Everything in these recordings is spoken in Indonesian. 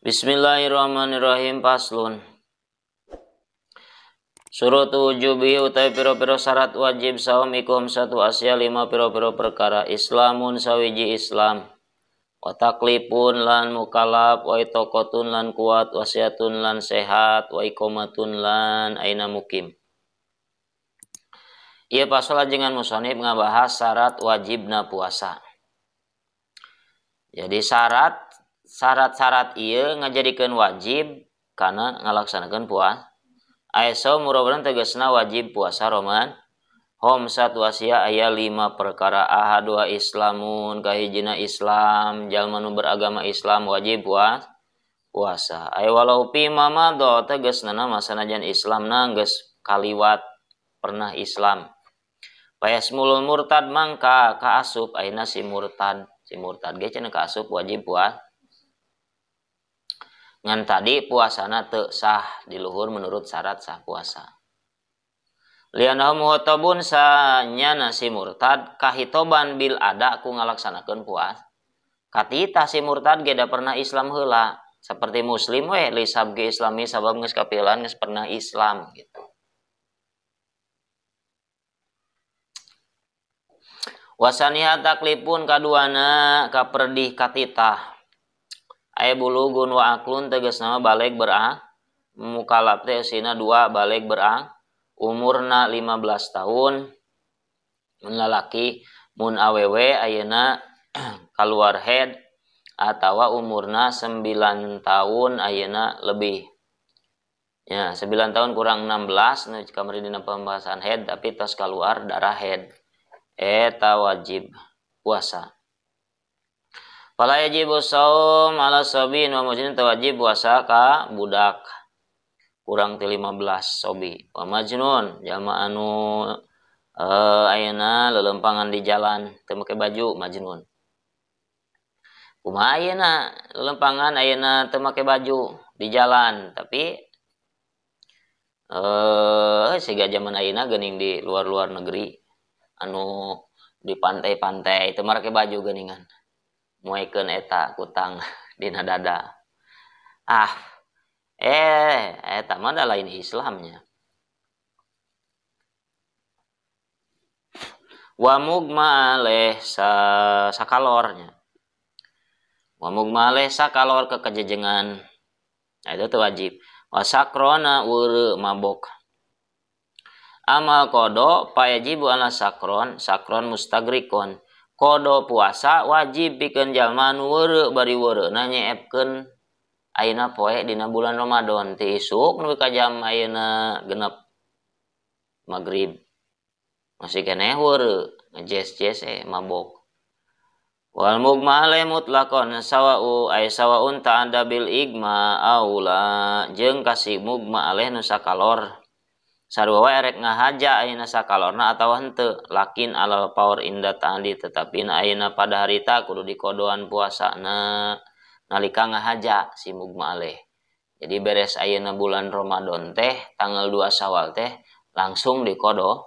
Bismillahirrahmanirrahim. Paslun. Surut wujubi utawi piro-piro syarat wajib saum ikum satu asya lima piro-piro perkara islamun sawiji islam wa taklipun lan mukalaf wa itokotun lan kuat wasiatun lan sehat wa ikomatun lan aina mukim. Ia pasal dengan musonib ngabahas syarat wajibna puasa. Jadi syarat-syarat ieu ngajadikeun wajib kana ngalaksanakeun puasa. Aiso murobaran tegasna wajib puasa Roman. Hom satu asia aya 5 perkara ahadua islamun kahijina Islam jalma nu beragama Islam wajib puasa. Ay walau pi mamado tegasna nama sanajan Islamna geus kaliwat pernah Islam. Payasmulul murtad mangka kaasup aina si murtad ge cenah kaasup wajib puasa. Ngan tadi puasana teu sah di luhur menurut syarat sah puasa. Lianahu muhotabun sanyana si murtad kahitoban bil ada ku ngalaksanakeun puasa. Katita si murtad ge da pernah Islam heula. Seperti muslim we li sabge islami sabab geus kapilan geus pernah Islam gitu. Wasaniha taklipun kaduana kaperdih katitah. Ay bulugun wa aklun tegas nama balik mukalaf teh usina 2 balik umurna 15 tahun mun lalaki mun awewe ayeuna kaluar head atawa umurna 9 tahun ayeuna lebih. Ya, 9 tahun kurang 16 nu kamari dina pembahasan head tapi tos kaluar darah head. Eta wajib puasa. Fala yajibu shaum ala sabiin wa majnun wajib puasa ka budak kurang ti 15 sobi. Wa majnun jalma anu ayeuna lelempangan di jalan teu make baju majnun. Kumaha ayeuna lelempangan ayeuna teu make baju di jalan tapi siga zaman ayeuna geuning di luar-luar negeri anu di pantai-pantai teu make baju geuningan. Muaikeun eta kutang dina dada. Eta mah da lain Islamnya. Wa mugma aleh sakalornya. Wa mugma aleh sakalor kekejejengan. Nah, itu tuh wajib. Wa sakrona weureu mabok. Amal kodo payajibu ala sakron mustagrikon. Kodo puasa wajib pikeun jalma nu weureu bari weureuna nyeepkeun ayeuna poe dina bulan Ramadan ti isuk nepi ka jam ayeuna genep magrib masih keneh weureu ngejes-jes mabok. Wal mugma alai mutlaqon sawaun ta'ada bil igma aula jeung kasih mugma aleh nu sakalor sarua wae erek ngahaja ayeuna sakalorna atawa henteu lakin alal paur inda ta'andi tetapi ayeuna pada harita kudu dikodoan puasana nalika ngahaja si mugma aleh. Jadi beres ayeuna bulan Ramadan teh tanggal 2 Syawal teh langsung dikodoan.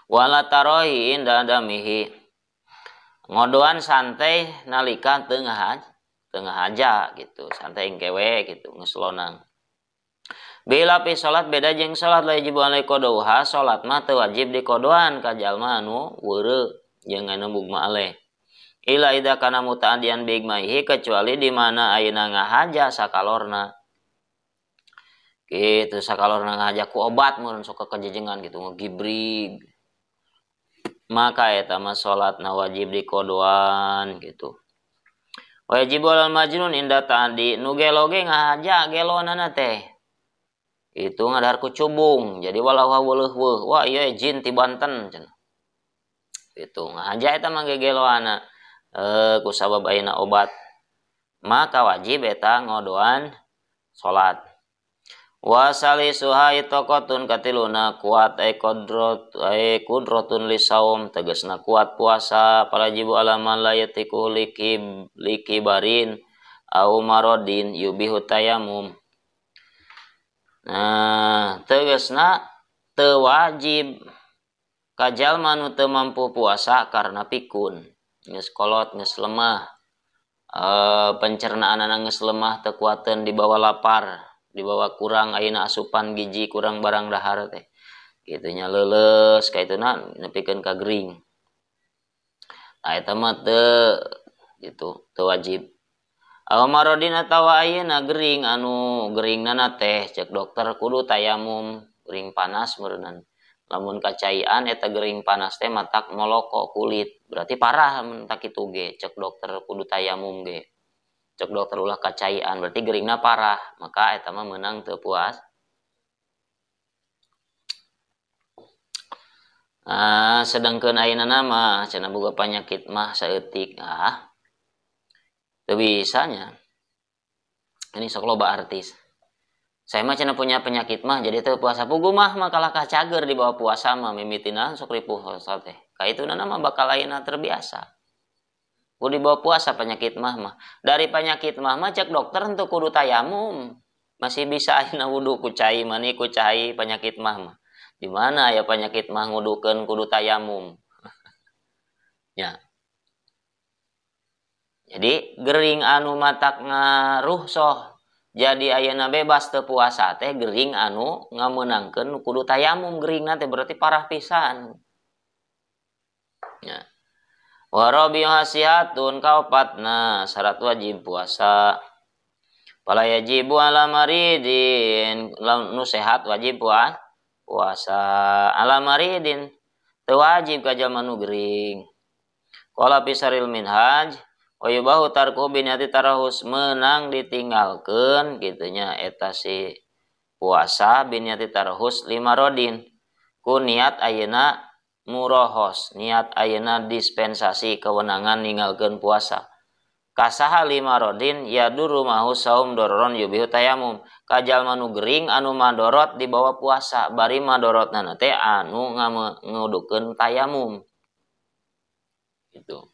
Wala tarohi inda adamihi ngodoan santai nalika teu ngahaja gitu, santai engkewe gitu, ngeslonang. Bila pi salat beda jeung salat wajib alai qodauha, salat mah teu wajib dikodoan ka jalma anu weureu jeung anu mugma aleh. Ila ida kana muta'addian bi igmaihi kecuali di mana ayeuna ngahaja sakalorna. Gitu sakalorna ngahaja ku obat mun sok kejejengan gitu ngegibrig. Maka eta mah salatna wajib dikodoan gitu. Wajib alal majnun inda ta'adi nu gelo ge ngahaja gelonana teh itu ngadar ku cubung jadi walau weuleuh wah ieu jin ti Banten cenah itu ngahaja eta mah geloana ku sabab ayeuna obat maka wajib eta ngodoan salat. Wa salisuha itaqatun katiluna kuat kudratun lisaum tegasna kuat puasa palajibu alaman la yatiku likibarin au maradin yubihu tayamum. Nah, tegasna teu wajib ka jalma nu teu mampu puasa karena pikun. geus kolot geus lemah, pencernaan geus lemah teu kuateun dibawa lapar, dibawa kurang ayeuna asupan gizi kurang barang dahar teh kitu nya leuleus kaituna nepikeun ka gering. Eta mah teu gitu teu wajib. Marodin atawa ayeuna gering anu geringnana teh cek dokter kudu tayamum gering panas meureunna. Lamun kacaian eta gering panas teh matak moloko kulit berarti parah mun tak kitu ge cek dokter kudu tayamum ge cek dokter ulah kacaian berarti geringna parah maka eta mah meunang teu puas. Sedangkeun ayeuna mah cenah boga panyakit mah saeutik teu bisanya ini sok loba artis. Saya mah cenah punya penyakit mah jadi teu puasa puguh mah kalah cager di bawah puasa mah mimitina sok ripuh teh. Ka ituna mah bakal ayeuna terbiasa. Kudu di bawah puasa penyakit mah. Dari penyakit mah cek dokter henteu kudu tayamum. Masih bisa ayeuna wudu ku cai mani ku cai penyakit mah. Di mana ya penyakit mah ngudukeun kudu tayamum. Ya. Jadi gering anu matak ngaruh soh jadi ayeuna bebas teu puasa teh gering anu ngameunangkeun kudu tayamum geringna teh berarti parah pisan. Ya. Wa rabi'uha sihatun kaopatna syarat wajib puasa. Fala yajibu ala maridin nu sehat wajib puasa ala maridin teu wajib ka jalma nu gering. Qala pisaril minhaj wa yubahu tarku binati tarahus menang ditinggalkeun gitunya eta si puasa binati tarahus 5 rodin ku niat ayeuna murohos niat ayeuna dispensasi kewenangan ninggalkeun puasa kasaha 5 rodin ya duru mahu saum dororon yubihu tayamum ka jalma nu gering anu madorot di bawah puasa bari madorotna teh anu ngudukeun tayamum gitu.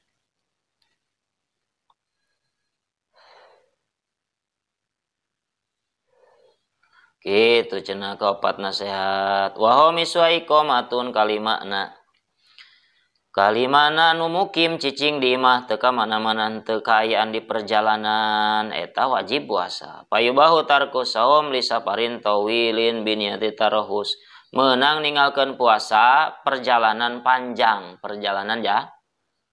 Gitu cenah kaopat nasihat wa hum iqamatun kalimana nu mukim cicing di imah teu ka mana-mana teu kaayaan di perjalanan eta wajib puasa payubahu tarku saum li safarin tawilin biniyati tarahus meunang ninggalkeun puasa perjalanan panjang perjalanan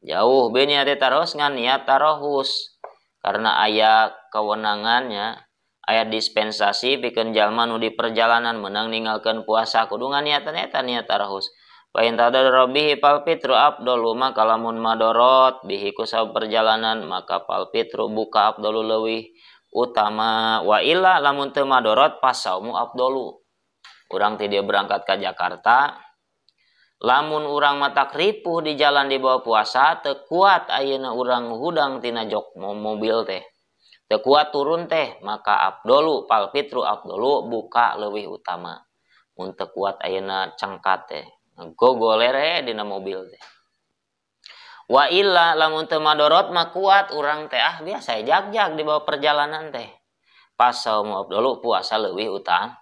jauh biniyati tarahus ngan niat tarahus karena aya kewenangannya aya dispensasi pikeun jalma nu di perjalanan menang ninggalkeun puasa kudu nganiatan eta niat tarahus. Fa in tadarra bihi fal fitru afdalu maka lamun madorot bihi ku perjalanan maka fal fitru buka afdalu leuwih utama wa illa lamun teu madorot pasaumu afdalu. Urang ti dia berangkat ka Jakarta lamun urang matak ripuh di jalan di bawah puasa teu kuat ayeuna urang hudang tina jok mobil teh teu kuat turun teh maka afdalu fal fitru afdalu buka leuwih utama mun teu kuat ayeuna cangkat teh gogolere dina mobil teh wa illa lamun teu madorot mah kuat urang teh biasa jag-jag di bawah perjalanan teh pas saum afdalu puasa leuwih utama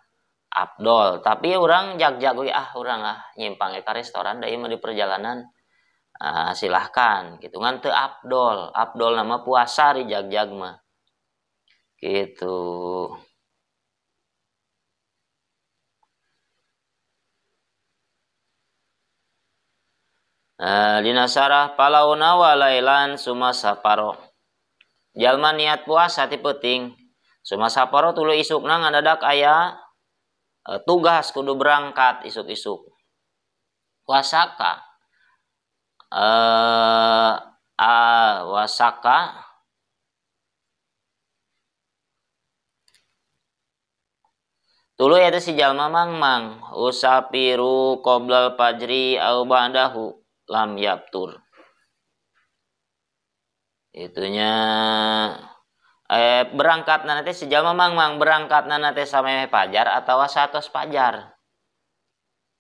afdol tapi urang jag-jag we urang nyimpang ka restoran da ieu mah di perjalanan silahkan gitu ngan teu afdol nama puasa ri jag-jag mah gitu. Dina sarah palauna walailan suma saparo jalma niat puasa ti penting suma saparo tuluy isukna ngadadak aya tugas kudu berangkat isuk-isuk wasaka wasaka tuluy eta si jalma mangmang usapiru qoblal fajri au ba'dahu lam yaptur itunya berangkat nanti si jalma mangmang berangkat nanti sampai fajar atau satos fajar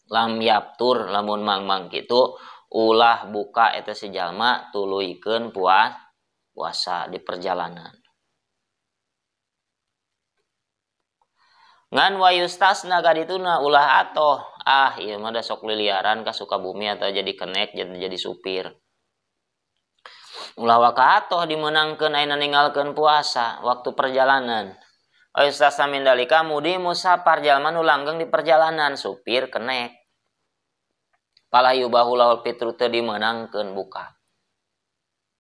lam yaptur lamun mangmang kitu ulah buka eta si jalma tuluykeun puasa di perjalanan ngan wayustasna kadituna ulah atoh ieu mah da sok liliaran ka Sukabumi atau jadi kenek jadi supir ulah wakatoh dimenangkeun ayeuna ninggalkeun puasa waktu perjalanan. Ustaz min dalika mudi musafar jalma nu langgeng di perjalanan supir kenek. Pala yubahu lahul fitru teu dimenangkeun buka.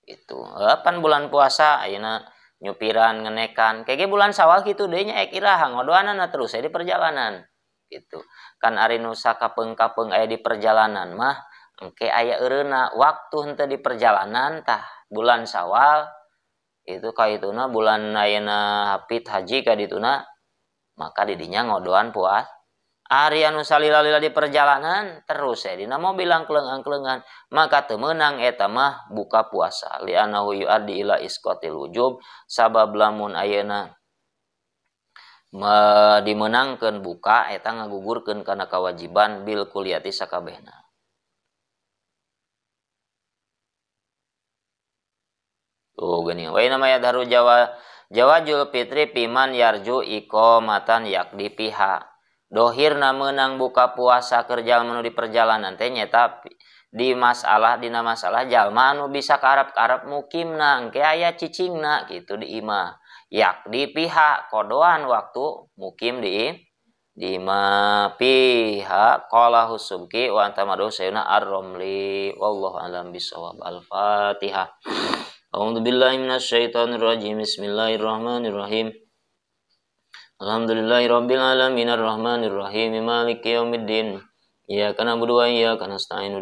Itu. Pan bulan puasa ayeuna nyupiran ngenekan. Kege bulan Sawal kitu deui nya ek iraha ngodoanana terus aya di perjalanan. Gitu. Kan ari nu sakapeung-kapeung aya di perjalanan mah engke aya eureuna waktu henteu di perjalanan tah bulan Sawal itu kaituna bulan ayeuna hapit haji ka dituna maka didinya ngodoan puas ari anu salila-lila di perjalanan terus dina mobil angkleung-angkleungan maka teu meunang eta mah buka puasa li anahu yuaddi ila isqatil wujub sabab lamun ayeuna dimenangkeun buka eta ngagugurkeun kana kewajiban bil kuliati sakabehna. Tuh gini, wa nama yadharu jawajul fitri piman yarju iqamatan yakdi piha. Dohirna meunang buka puasa keur jalma nu di perjalanan teh nyata dina masalah jalma anu bisa karep-karep mukimna engke aya cicingna gitu di imah. Yakdi piha kodoan waktu mukim di imah piha qala husubki wa anta madu sayuna ar-ramli wallahu alam bisawab. Al-Fatihah. A'udzu billahi minasyaitonir rajim. Bismillahirrahmanirrahim. Alhamdulillahirabbil alamin arrahmanir rahim maliki yaumiddin. Iyyaka na'budu wa iyyaka nasta'in.